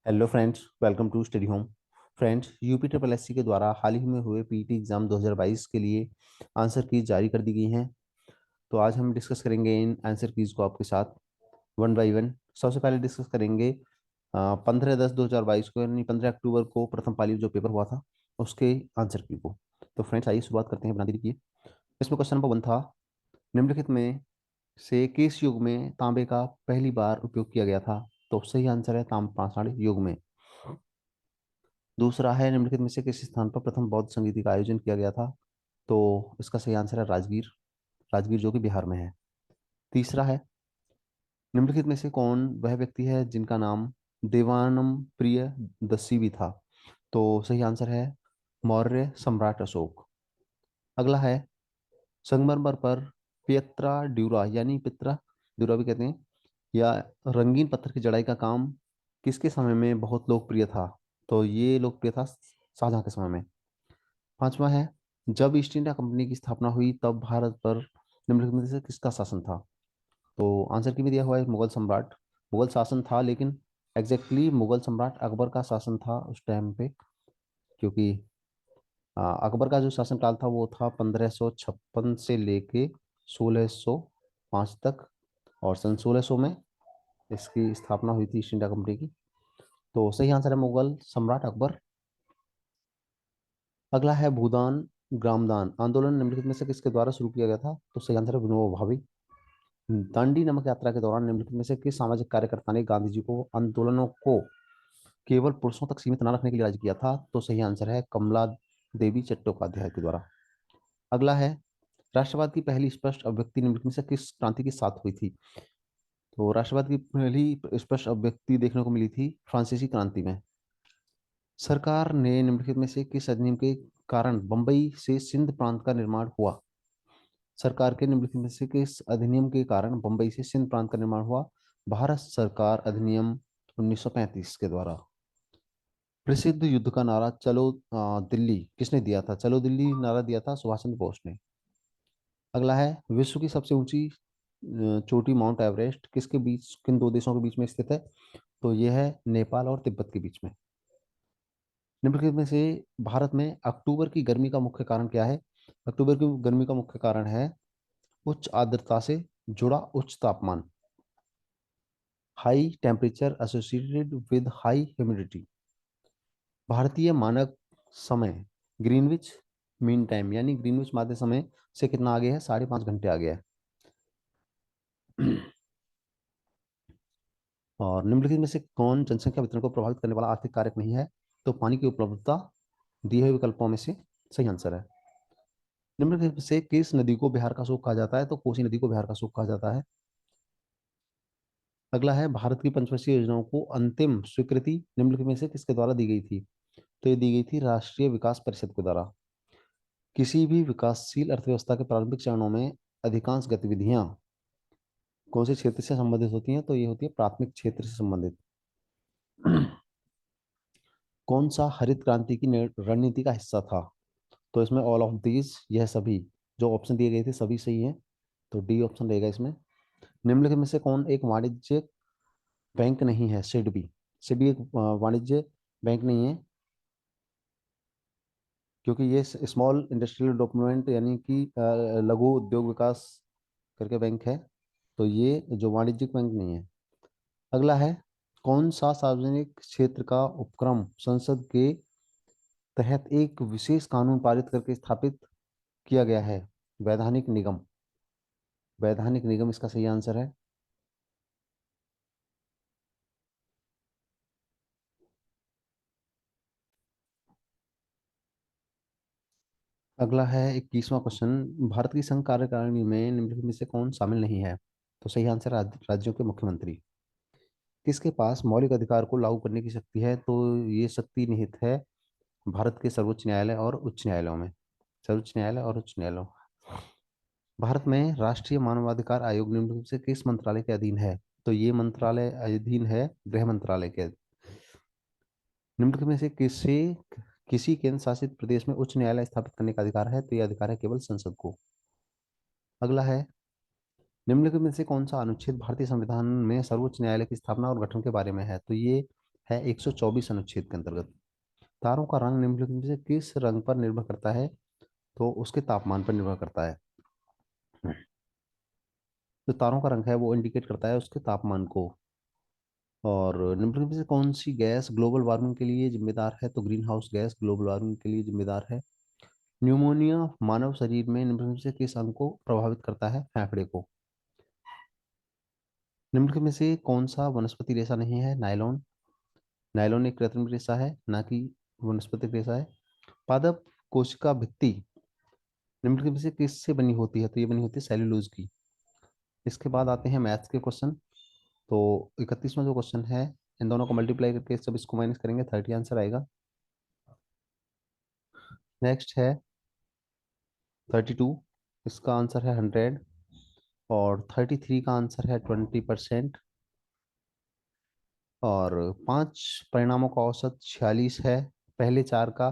Hello friends, welcome to study home. Friends, UP triple SC के द्वारा हाल ही में हुए पीटी एग्जाम 2022 के लिए आंसर कीज जारी कर दी गई हैं। तो आज हम डिस्कस करेंगे इन आंसर कीज को आपके साथ वन बाय वन। सबसे पहले डिस्कस करेंगे 15/10/2022 को, यानी 15 अक्टूबर को प्रथम पाली जो पेपर हुआ था उसके आंसर की को। तो फ्रेंड्स, आइए शुरुआत करते हैं। बना दीजिए। इसमें क्वेश्चन नंबर 1 था, निम्नलिखित में से किस युग में तांबे का पहली बार उपयोग किया गया था? तो सही आंसर है ताम्रपाषाण युग में। दूसरा है, निम्नलिखित में से किस स्थान पर प्रथम बौद्ध संगीति का आयोजन किया गया था? तो इसका सही आंसर है राजगीर। राजगीर जो कि बिहार में है। तीसरा है, निम्नलिखित में से कौन वह व्यक्ति है जिनका नाम देवानम प्रिय दस्सी भी था? तो सही आंसर है मौर्य सम्राट अशोक। अगला है, संगमरमर पर पियत्रा ड्यूरा यानी पित्रा ड्यूरा भी कहते हैं, या रंगीन पत्थर की जड़ाई का काम किसके समय में बहुत लोकप्रिय था? तो ये लोकप्रिय था शाहजहां के समय में। पांचवा है, जब ईस्ट इंडिया कंपनी की स्थापना हुई तब भारत पर निम्नलिखित में से किसका शासन था? तो आंसर की भी दिया हुआ है मुगल सम्राट। मुगल शासन था, लेकिन एग्जैक्टली मुगल सम्राट अकबर का शासन था उस टाइम पे, क्योंकि अकबर का जो शासनकाल था वो था 1556 से लेके 1605 तक। और सन 1600 में इसकी स्थापना हुई थी ईस्ट इंडिया कंपनी की। तो सही आंसर है मुगल सम्राट अकबर। अगला है, भूदान ग्रामदान आंदोलन निम्नलिखित में से किसके द्वारा शुरू किया गया था? तो सही आंसर है विनोबा भावे। दांडी नमक यात्रा के दौरान निम्नलिखित में से किस सामाजिक कार्यकर्ता ने गांधी जी को आंदोलनों को केवल पुरुषों तक सीमित न रखने के लिए राजी किया था? तो सही आंसर है कमला देवी चट्टोपाध्याय के द्वारा। अगला है, राष्ट्रवाद की पहली स्पष्ट अभिव्यक्ति निम्नलिखित में से किस क्रांति के साथ हुई थी? तो राष्ट्रवाद की पहली स्पष्ट अभिव्यक्ति देखने को मिली थी फ्रांसीसी क्रांति में। सरकार ने निम्नलिखित में से किस अधिनियम के कारण बंबई से सिंध प्रांत का निर्माण हुआ? सरकार के निम्नलिखित में से किस अधिनियम के कारण बंबई से सिंध प्रांत का निर्माण हुआ? भारत सरकार अधिनियम 1935 के द्वारा। प्रसिद्ध युद्ध का नारा चलो दिल्ली किसने दिया था? चलो दिल्ली नारा दिया था सुभाष चंद्र बोस ने। अगला है, विश्व की सबसे ऊंची चोटी माउंट एवरेस्ट किसके बीच, किन दो देशों के बीच में स्थित है? तो यह है नेपाल और तिब्बत के बीच में। निम्नलिखित में से भारत में अक्टूबर की गर्मी का मुख्य कारण क्या है? अक्टूबर की गर्मी का मुख्य कारण है उच्च आर्द्रता से जुड़ा उच्च तापमान, high temperature associated with high humidity. भारतीय मानक समय ग्रीनविच मीन टाइम यानी ग्रीनविच माध्य समय से कितना आगे है? 5.5 घंटे आगे है। और निम्नलिखित में से कौन जनसंख्या वितरण को प्रभावित करने वाला आर्थिक कारक नहीं है? तो पानी की उपलब्धता दिए हुए विकल्पों में से सही आंसर है। निम्नलिखित में से किस नदी को बिहार का सूख कहा जाता है? तो कोसी नदी को बिहार का सूख कहा जाता है। अगला है, भारत की पंचवर्षीय योजनाओं को अंतिम स्वीकृति निम्नलिखित में से किसके द्वारा दी गई थी? तो ये दी गई थी राष्ट्रीय विकास परिषद के द्वारा। किसी भी विकासशील अर्थव्यवस्था के प्रारंभिक चरणों में अधिकांश गतिविधियां कौन से क्षेत्र से संबंधित होती हैं? तो ये होती है प्राथमिक क्षेत्र से संबंधित। कौन सा हरित क्रांति की रणनीति का हिस्सा था? तो इसमें ऑल ऑफ दीज, यह सभी जो ऑप्शन दिए गए थे सभी सही हैं। तो डी ऑप्शन रहेगा इसमें। निम्नलिखित में से कौन एक वाणिज्यिक बैंक नहीं है? सिडबी। सिडबी एक वाणिज्य बैंक नहीं है, क्योंकि ये स्मॉल इंडस्ट्रियल डेवलपमेंट यानी कि लघु उद्योग विकास करके बैंक है। तो ये जो वाणिज्यिक बैंक नहीं है। अगला है, कौन सा सार्वजनिक क्षेत्र का उपक्रम संसद के तहत एक विशेष कानून पारित करके स्थापित किया गया है? वैधानिक निगम। वैधानिक निगम इसका सही आंसर है। अगला है 21वां क्वेश्चन, भारत की संघ कार्यकारिणी में निम्नलिखित में से कौन शामिल नहीं है? तो सही आंसर राज्यों के मुख्यमंत्री। किसके पास मौलिक अधिकार को लागू करने की शक्ति है? तो ये शक्ति निहित है भारत के सर्वोच्च न्यायालय और उच्च न्यायालयों में। सर्वोच्च न्यायालय और उच्च न्यायालय। भारत में राष्ट्रीय मानवाधिकार आयोग निम्नलिखित से किस मंत्रालय के अधीन है? तो ये मंत्रालय अधीन है गृह मंत्रालय के। निम्नलिखित में से किसी केंद्र शासित प्रदेश में उच्च न्यायालय स्थापित करने का अधिकार है? तो यह अधिकार है केवल संसद को। अगला है, निम्नलिखित में से कौन सा अनुच्छेद भारतीय संविधान में सर्वोच्च न्यायालय की स्थापना और गठन के बारे में है? तो ये है 124 अनुच्छेद के अंतर्गत। तारों का रंग निम्नलिखित में से किस रंग पर निर्भर करता है? तो उसके तापमान पर निर्भर करता है। जो तारों का रंग है वो इंडिकेट करता है उसके तापमान को। और निम्नलिखित में से कौन सी गैस ग्लोबल वार्मिंग के लिए जिम्मेदार है? तो green house gas global warming के लिए जिम्मेदार है। न्यूमोनिया मानव शरीर में निम्नलिखित में से किस अंग को प्रभावित करता है? फेफड़े को। निम्नलिखित में से कौन सा वनस्पति रेशा नहीं है? नायलॉन। नायलॉन एक कृत्रिम रेशा है, ना कि वनस्पति रेशा है। पादप कोशिका भित्ति निम्नलिखित में से किससे बनी होती है? तो ये बनी होती है सेल्यूलोज की। इसके बाद आते हैं मैथ्स के क्वेश्चन। तो 31वां जो क्वेश्चन है, इन दोनों को मल्टीप्लाई करके जब इसको माइनस करेंगे 30 आंसर आएगा। नेक्स्ट है 32, इसका आंसर है 100। और 33 का आंसर है 20%। और 5 परिणामों का औसत 46 है। पहले 4 का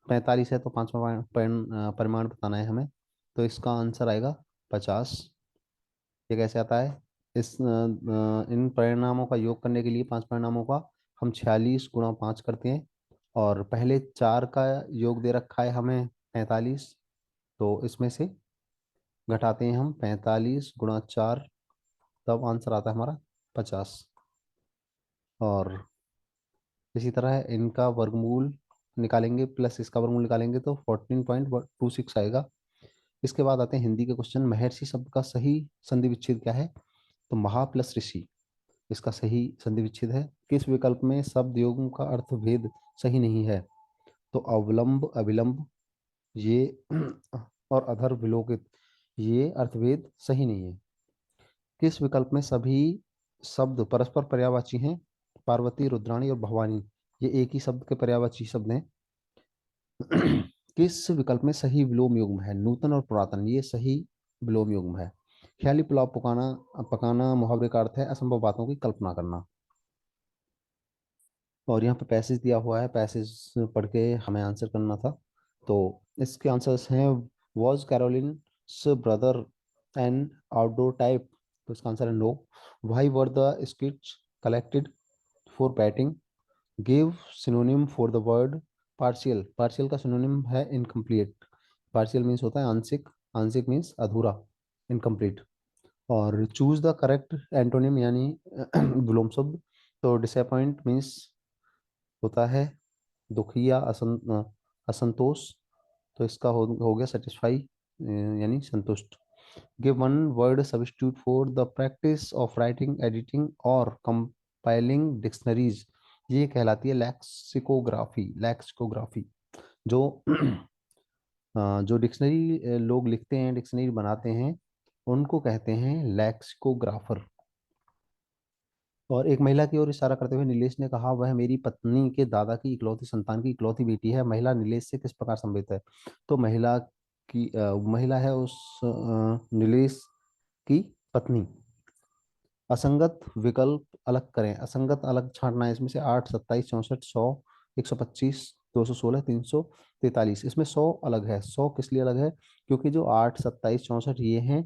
45 है, तो 5वां परिमाण बताना है हमें। तो इसका आंसर आएगा 50। ये कैसे आता है? इन परिणामों का योग करने के लिए 5 परिणामों का हम 46 गुणा 5 करते हैं। और पहले 4 का योग दे रखा है हमें 45, तो इसमें से घटाते हैं हम 45 गुणा 4, तब आंसर आता है हमारा 50। और इसी तरह इनका वर्गमूल निकालेंगे प्लस इसका वर्गमूल निकालेंगे तो 14.26 आएगा। इसके बाद आते हैं हिंदी के क्वेश्चन। महर्षि शब्द का सही संधि विच्छेद क्या है? तो महा प्लस ऋषि इसका सही संधि विच्छेद है। किस विकल्प में शब्द योगों का अर्थभेद सही नहीं है? तो अवलंब अविलंब ये और अधर विलोकित ये अर्थभेद सही नहीं है। किस विकल्प में सभी शब्द परस्पर पर्यायवाची हैं? पार्वती, रुद्राणी और भवानी ये एक ही शब्द के पर्यायवाची शब्द हैं। किस विकल्प में सही विलोम युग्म है? नूतन और पुरातन ये सही विलोम युग्म है। ख्याली पुलाव पकाना पकाना मुहावरे का अर्थ है असंभव बातों की कल्पना करना। और यहाँ पे पैसेज दिया हुआ है, पैसेज पढ़ के हमें आंसर करना था। तो इसके आंसर्स हैं, was Caroline brother and outdoor type? तो इसका आंसर है no. Why were the sticks collected for batting? Give synonym for the word partial? Partial का सिनोनिम है इनकम्प्लीट। पार्शियल मीन्स होता है आंशिक, आंशिक मीन्स अधूरा, इनकम्प्लीट। और चूज द करेक्ट एंटोनिम यानी विलोम शब्द। तो डिसअपॉइंट मीन्स होता है दुखी या असंतोष। तो इसका हो गया सेटिस्फाई यानी संतुष्ट। Give one word substitute for the practice of writing, editing और कंपाइलिंग डिक्शनरीज। ये कहलाती है लैक्सिकोग्राफी। लैक्सिकोग्राफी जो जो डिक्शनरी लोग लिखते हैं, डिक्शनरी बनाते हैं, उनको कहते हैं लैक्सिकोग्राफर। और एक महिला की ओर इशारा करते हुए नीलेश ने कहा, वह मेरी पत्नी के दादा की इकलौती संतान की इकलौती बेटी है। महिला नीलेश से किस प्रकार संबंधित है? तो महिला है उस नीलेश की पत्नी। असंगत विकल्प अलग करें। असंगत अलग छांटना है। इसमें से 8, 27, 64, 100, 125, 216, 343, इसमें 100 अलग है। 100 किस लिए अलग है? क्योंकि जो 8, 27, 64 ये हैं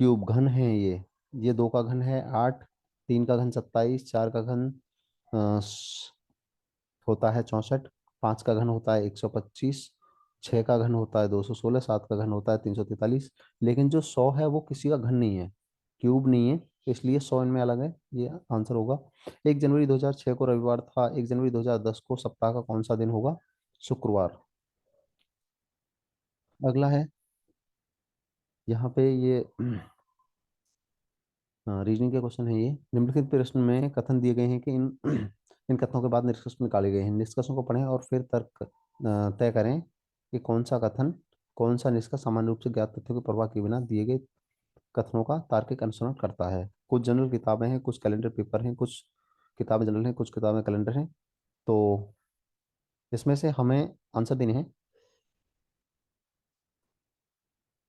क्यूब घन हैं। ये दो का घन है 8, 3 का घन 27, 4 का घन होता है 64, 5 का घन होता है 125, 6 का घन होता है 216, 7 का घन होता है 343। लेकिन जो 100 है वो किसी का घन नहीं है, क्यूब नहीं है, इसलिए 100 इनमें अलग है। ये आंसर होगा। 1 जनवरी 2006 को रविवार था। 1 जनवरी 2010 को सप्ताह का कौन सा दिन होगा? शुक्रवार। अगला है यहाँ पे ये रीजनिंग के क्वेश्चन है। ये निम्नलिखित प्रश्न में कथन दिए गए हैं कि इन इन कथनों के बाद निष्कर्ष निकाले गए हैं। निष्कर्षों को पढ़ें और फिर तर्क तय करें कि कौन सा कथन, कौन सा निष्कर्ष सामान्य रूप से ज्ञात तथ्यों की परवाह किए बिना दिए गए कथनों का तार्किक अनुसरण करता है। कुछ जनरल किताबें हैं, कुछ कैलेंडर पेपर हैं, कुछ किताबें जनरल हैं, कुछ किताबें कैलेंडर हैं। तो इसमें से हमें आंसर देने हैं।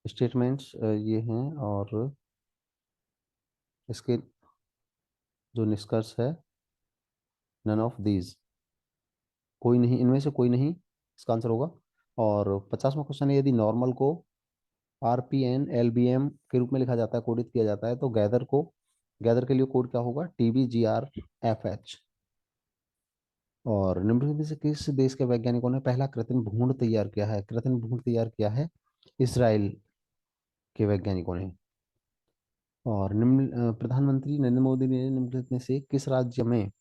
स्टेटमेंट्स ये हैं और इसके जो निष्कर्ष है, नन ऑफ दीज, कोई नहीं, इनमें से कोई नहीं इसका आंसर होगा। और 50वां क्वेश्चन है, यदि नॉर्मल को आरपीएन एलबीएम के रूप में लिखा जाता है, कोडित किया जाता है, तो गैदर के लिए कोड क्या होगा? टीबी जी आर एफ एच। और निम्नलिखित में से किस देश के वैज्ञानिकों ने पहला कृत्रिम भ्रूण तैयार किया है? कृत्रिम भ्रूण तैयार किया है इसराइल के वैज्ञानिकों ने। और प्रधानमंत्री नरेंद्र मोदी ने निम्नलिखित में से किस राज्य में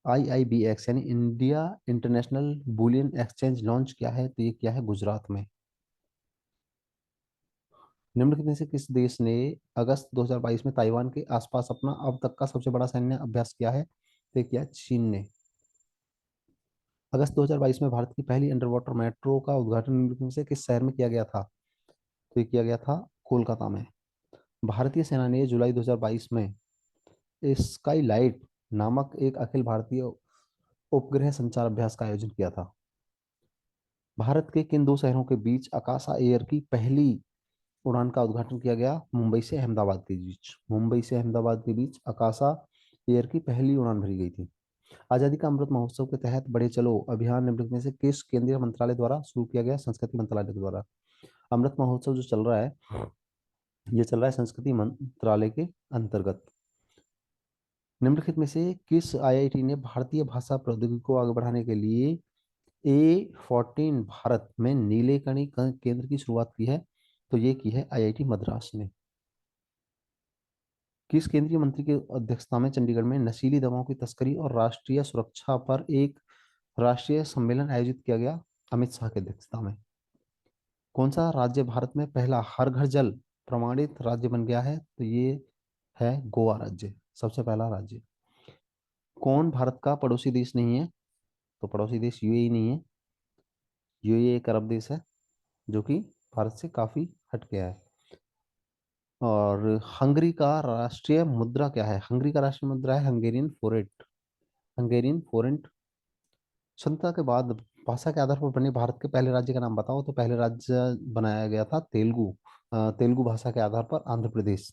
IIBX यानी India international bullion exchange launch किया है? तो ये किया है गुजरात में। निम्नलिखित में से किस देश ने अगस्त 2022 में ताइवान के आसपास अपना अब तक का सबसे बड़ा सैन्य अभ्यास किया है? तो ये किया चीन ने। अगस्त 2022 में भारत की पहली अंडर वाटर मेट्रो का उद्घाटन निम्नलिखित में से किस शहर में किया गया था? तो ये किया गया था कोलकाता में। भारतीय सेना ने जुलाई 2022 में स्काई लाइट नामक एक अखिल भारतीय उपग्रह संचार अभ्यास का आयोजन किया था। भारत के किन दो शहरों के बीच आकाशा एयर की पहली उड़ान का उद्घाटन किया गया? मुंबई से अहमदाबाद के बीच। मुंबई से अहमदाबाद के बीच आकाशा एयर की पहली उड़ान भरी गई थी। आजादी का अमृत महोत्सव के तहत बढ़े चलो अभियान निम्नलिखित में से किस केंद्रीय मंत्रालय द्वारा शुरू किया गया? संस्कृति मंत्रालय के द्वारा। अमृत महोत्सव जो चल रहा है, ये चल रहा है संस्कृति मंत्रालय के अंतर्गत। निम्नलिखित में से किस IIT ने भारतीय भाषा प्रौद्योगिकी को आगे बढ़ाने के लिए A14 भारत में नीले कणी केंद्र की शुरुआत की है? तो ये की है IIT मद्रास ने। किस केंद्रीय मंत्री की अध्यक्षता में चंडीगढ़ में नशीली दवाओं की तस्करी और राष्ट्रीय सुरक्षा पर एक राष्ट्रीय सम्मेलन आयोजित किया गया? अमित शाह की अध्यक्षता में। कौन सा राज्य भारत में पहला हर घर जल प्रमाणित राज्य बन गया है? तो ये है गोवा राज्य, सबसे पहला राज्य। कौन भारत का पड़ोसी देश नहीं है? तो पड़ोसी देश UAE नहीं है। UAE एक अरब देश है जो कि भारत से काफी हट गया है। और हंगरी का राष्ट्रीय मुद्रा क्या है? हंगरी का राष्ट्रीय मुद्रा है हंगेरियन फोरेट। Hungarian front. स्वतंत्रता के बाद भाषा के आधार पर बने भारत के पहले राज्य का नाम बताओ? तो पहले राज्य बनाया गया था तेलुगु। तेलुगु भाषा के आधार पर आंध्र प्रदेश।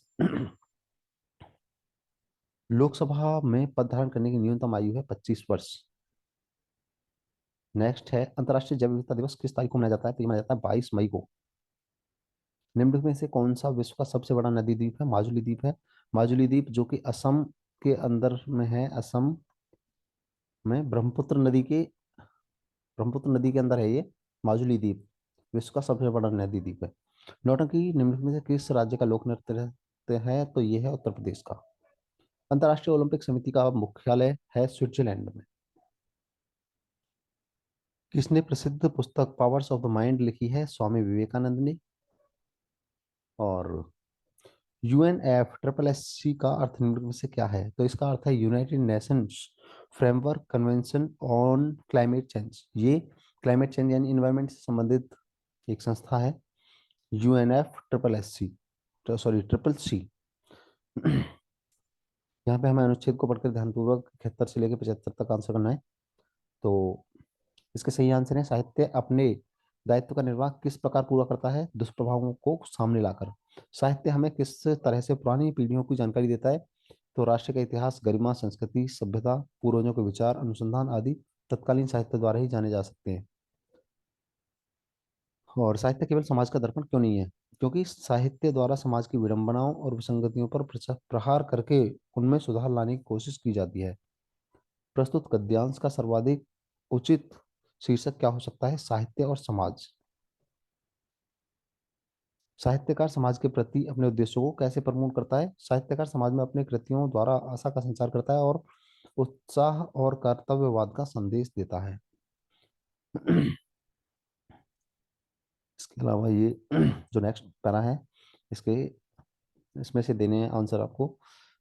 लोकसभा में पद धारण करने की न्यूनतम आयु है 25 वर्ष। नेक्स्ट है अंतर्राष्ट्रीय जैव विविधता दिवस किस तारीख को मनाया जाता है? तो ये मनाया जाता है 22 मई को। निम्नलिखित में से कौन सा विश्व का सबसे बड़ा नदी द्वीप है? माजुली द्वीप है। माजुली द्वीप जो कि असम के अंदर में है। असम में ब्रह्मपुत्र नदी के अंदर है ये माजुली द्वीप। विश्व का सबसे बड़ा नदी द्वीप है। नौटंकी निम्नलिखित में से किस राज्य का लोक नृत्य है? तो ये है उत्तर प्रदेश का। अंतर्राष्ट्रीय ओलंपिक समिति का मुख्यालय है स्विट्जरलैंड में। किसने प्रसिद्ध पुस्तक पावर्स ऑफ द माइंड लिखी है? स्वामी विवेकानंद ने। और UNFSSC का अर्थ निम्नलिखित में से क्या है? तो इसका अर्थ है United Nations framework convention on climate change. ये क्लाइमेट चेंज यानी इन्वायरमेंट से संबंधित एक संस्था है। UNFSSC, तो सॉरी CCC। यहाँ पे हमें अनुच्छेद को पढ़कर ध्यानपूर्वक 71 से लेकर 75 तक आंसर करना है। तो इसके सही आंसर है साहित्य अपने दायित्व का निर्वाह किस प्रकार पूरा करता है? दुष्प्रभावों को सामने लाकर। साहित्य हमें किस तरह से पुरानी पीढ़ियों की जानकारी देता है? तो राष्ट्र का इतिहास, गरिमा, संस्कृति, सभ्यता, पूर्वजों के विचार, अनुसंधान आदि तत्कालीन साहित्य द्वारा ही जाने जा सकते हैं। और साहित्य केवल समाज का दर्पण क्यों नहीं है? क्योंकि साहित्य द्वारा समाज की विडंबनाओं और विसंगतियों पर प्रहार करके उनमें सुधार लाने की कोशिश की जाती है। प्रस्तुत गद्यांश का सर्वाधिक उचित शीर्षक क्या हो सकता है? साहित्य और समाज। साहित्यकार समाज के प्रति अपने उद्देश्यों को कैसे प्रमोट करता है? साहित्यकार समाज में अपने कृतियों द्वारा आशा का संचार करता है और उत्साह और कर्तव्यवाद का संदेश देता है। इसके अलावा ये जो नेक्स्ट पैरा है, इसके इसमें से देने हैं आंसर आपको।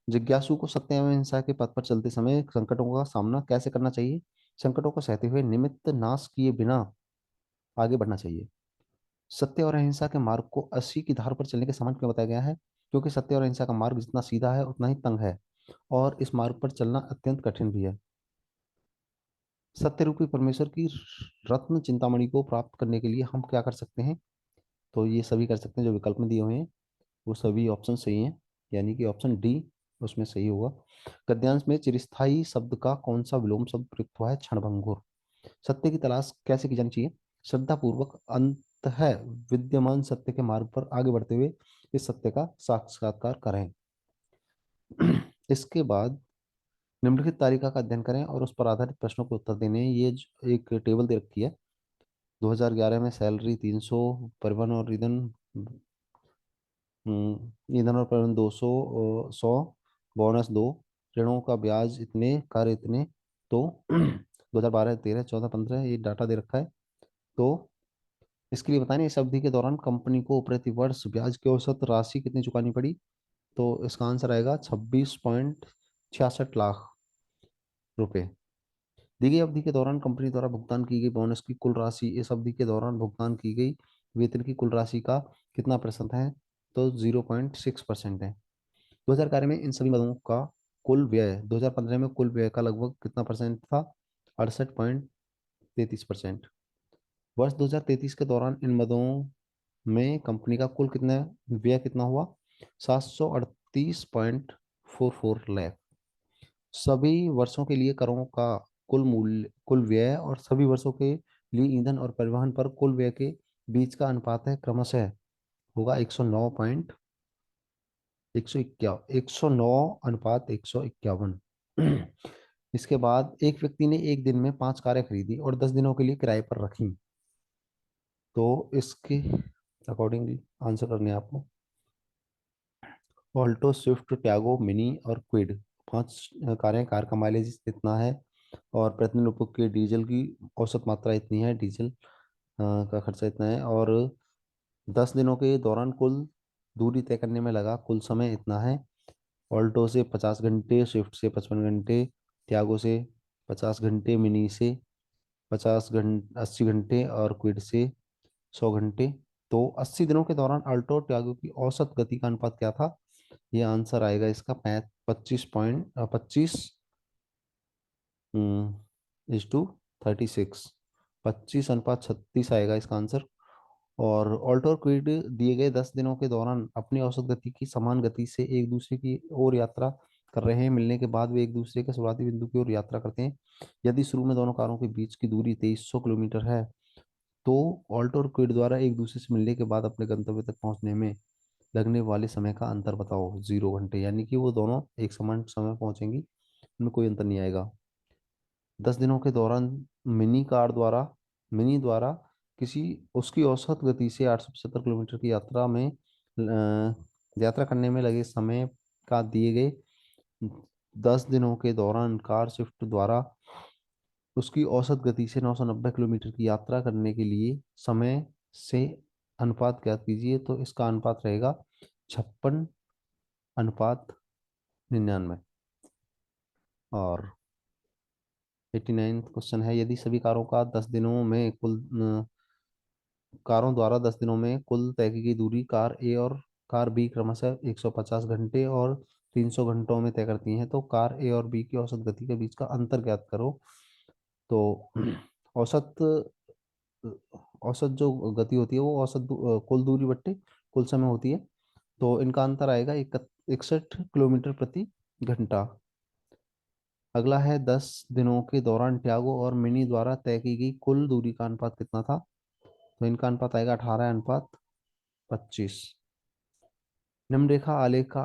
जिज्ञासु को सत्य एवं अहिंसा के पथ पर चलते समय संकटों का सामना कैसे करना चाहिए? संकटों को सहते हुए निमित्त नाश किए बिना आगे बढ़ना चाहिए। सत्य और अहिंसा के मार्ग को 80 की धार पर चलने के समान क्यों बताया गया है? क्योंकि सत्य और अहिंसा का मार्ग जितना सीधा है उतना ही तंग है और इस मार्ग पर चलना अत्यंत कठिन भी है। सत्य रूपी परमेश्वर की रत्न चिंतामणि को प्राप्त करने के लिए हम क्या कर सकते हैं? तो ये सभी कर सकते हैं जो विकल्प में दिए हुए हैं, वो सभी ऑप्शन सही हैं, यानी कि ऑप्शन डी उसमें सही होगा। गद्यांश में चिरस्थायी शब्द का कौन सा विलोम शब्द प्रयुक्त हुआ है? क्षणभंगुर। सत्य की तलाश कैसे की जानी चाहिए? श्रद्धा पूर्वक अंत है विद्यमान सत्य के मार्ग पर आगे बढ़ते हुए इस सत्य का साक्षात्कार करें। इसके बाद निम्नलिखित तालिका का अध्ययन करें और उस पर आधारित प्रश्नों के उत्तर देने। ये एक टेबल दे रखी है। 2011 में सैलरी 300, परिवहन और ईंधन, ईंधन और परिवहन 200, 100, बोनस 2, ऋणों का ब्याज इतने, कर इतने। तो 2012, 13, 14, 15 ये डाटा दे रखा है। तो इसके लिए बताएं, इस अवधि के दौरान कंपनी को प्रति वर्ष ब्याज की औसत राशि कितनी चुकानी पड़ी। तो इसका आंसर आएगा 26.66 लाख रुपए। दी गई अवधि के दौरान कंपनी द्वारा भुगतान की गई बोनस की कुल राशि इस अवधि के दौरान भुगतान की गई वेतन की कुल राशि का कितना प्रतिशत है। तो 0.6% है। 2011 में इन सभी मदों का कुल व्यय 2015 में कुल व्यय का लगभग कितना परसेंट था। 68.33%। वर्ष 2033 के दौरान इन मदों में कंपनी का कुल कितना व्यय कितना हुआ। 738.44 लाख। सभी वर्षों के लिए करों का कुल मूल्य, कुल व्यय और सभी वर्षों के लिए ईंधन और परिवहन पर कुल व्यय के बीच का अनुपात है क्रमशः होगा 109 अनुपात 151। इसके बाद एक व्यक्ति ने एक दिन में 5 कारें खरीदी और 10 दिनों के लिए किराए पर रखी। तो इसके अकॉर्डिंगली आंसर करने हैं आपको। ऑल्टो, स्विफ्ट, ट्यागो, मिनी और क्विड 5 कारें। कार का माइलेज इतना है और प्रतिदिन उपभोग के डीजल की औसत मात्रा इतनी है, डीजल का खर्चा इतना है। और 10 दिनों के दौरान कुल दूरी तय करने में लगा कुल समय इतना है। ऑल्टो से 50 घंटे, स्विफ्ट से 55 घंटे, त्यागो से 50 घंटे, मिनी से 50 घंटे, 80 घंटे और क्विड से 100 घंटे। तो 80 दिनों के दौरान ऑल्टो और त्यागो की औसत गति का अनुपात क्या था। ये आंसर आएगा इसका 25.25:36। 25:36 आएगा इसका आंसर। और ऑल्टो और क्विड दिए गए 10 दिनों के दौरान अपनी औसत गति की समान गति से एक दूसरे की ओर यात्रा कर रहे हैं। मिलने के बाद वे एक दूसरे के शुरुआती बिंदु की ओर यात्रा करते हैं। यदि शुरू में दोनों कारों के बीच की दूरी 2300 किलोमीटर है तो ऑल्टो और क्विड द्वारा एक दूसरे से मिलने के बाद अपने गंतव्य तक पहुंचने में लगने वाले समय का अंतर बताओ। 0 घंटे, यानी कि वो दोनों एक समान समय पहुंचेंगी, उनमें कोई अंतर नहीं आएगा। 10 दिनों के दौरान मिनी द्वारा किसी उसकी औसत गति से 875 किलोमीटर की यात्रा करने में लगे समय का दिए गए 10 दिनों के दौरान कार स्विफ्ट द्वारा उसकी औसत गति से 990 किलोमीटर की यात्रा करने के लिए समय से अनुपात ज्ञात कीजिए। तो इसका अनुपात रहेगा 56:99। और 89 क्वेश्चन है, यदि सभी कारों का 10 दिनों में कुल कारों द्वारा 10 दिनों में कुल तय की गई दूरी कार ए और कार बी क्रमशः 150 घंटे और 300 घंटों में तय करती हैं, तो कार ए और बी की औसत गति के बीच का अंतर ज्ञात करो। तो औसत औसत जो गति होती है वो कुल दूरी बट्टे कुल समय होती है। तो इनका अंतर आएगा 61 किलोमीटर प्रति घंटा। अगला है 10 दिनों के दौरान ट्यागो और मिनी द्वारा तय की गई कुल दूरी का अनुपात कितना था। तो इनका अनुपात आएगा 18:25। निम्न रेखा आलेख का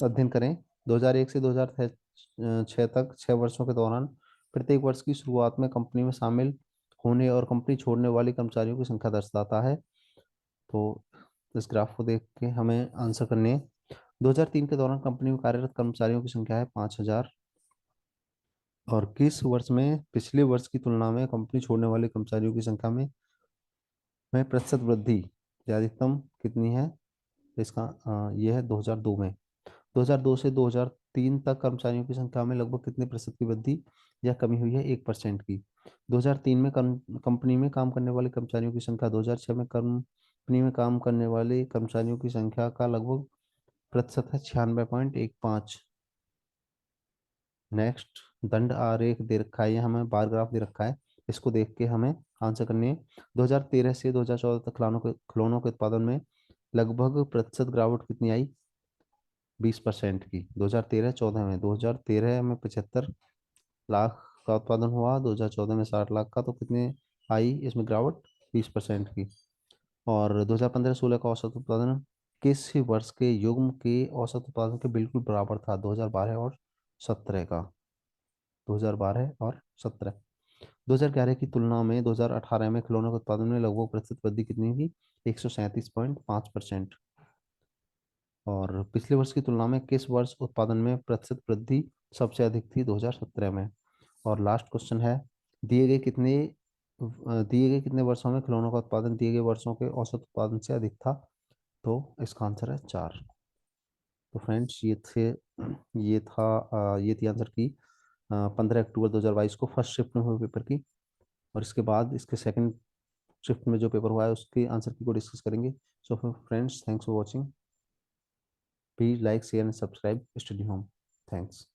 अध्ययन करें। 2001 से 2006 तक 6 वर्षों के दौरान प्रत्येक वर्ष की शुरुआत में कंपनी में शामिल होने और कंपनी छोड़ने वाले कर्मचारियों की संख्या दर्शाता है। तो इस ग्राफ को देख के हमें आंसर करने हैं। 2003 के दौरान कंपनी में कार्यरत कर्मचारियों की संख्या है 5000। और किस वर्ष में पिछले वर्ष की तुलना में कंपनी छोड़ने वाले कर्मचारियों की संख्या में प्रतिशत वृद्धि अधिकतम कितनी है। इसका यह है 2002 में। 2002 से 2003 तक कर्मचारियों की संख्या में लगभग कितने प्रतिशत की वृद्धि या कमी हुई है। 1% की। 2003 में कंपनी में काम करने वाले कर्मचारियों की संख्या 2006 में कंपनी में काम करने वाले कर्मचारियों की संख्या का लगभग प्रतिशत है 96.15। नेक्स्ट, दंड आरेख दे रखा है, ये हमें बार ग्राफ दे रखा है, इसको देख के हमें आंसर करनी है। 2013 से 2014 तक खिलौनों के उत्पादन में लगभग प्रतिशत गिरावट कितनी आई। 20% की। 2013-14 में 2013 में 75 लाख का उत्पादन हुआ, 2014 में 60 लाख का, तो कितने आई इसमें गिरावट। 20% की। और 2015-16 का औसत उत्पादन किस वर्ष के युग्म के औसत उत्पादन के बिल्कुल बराबर था। 2012 और 2017 का। 2012 और 17। 2011 की तुलना में 2018 में खिलौनों के उत्पादन में लगभग प्रतिशत वृद्धि कितनी थी? 137.5%। और पिछले वर्ष की तुलना में किस वर्ष उत्पादन में प्रतिशत वृद्धि सबसे अधिक थी? 2017 में। और लास्ट क्वेश्चन है, दिए गए कितने वर्षों में खिलौनों का उत्पादन दिए गए वर्षों के औसत उत्पादन से अधिक था? तो इसका आंसर है 4। तो फ्रेंड्स ये थी आंसर की 15 अक्टूबर 2022 को फर्स्ट शिफ्ट में हुए पेपर की। और इसके बाद इसके सेकंड शिफ्ट में जो पेपर हुआ है उसके आंसर की को डिस्कस करेंगे। So friends, thanks for watching. Please like share and subscribe study home. Thanks.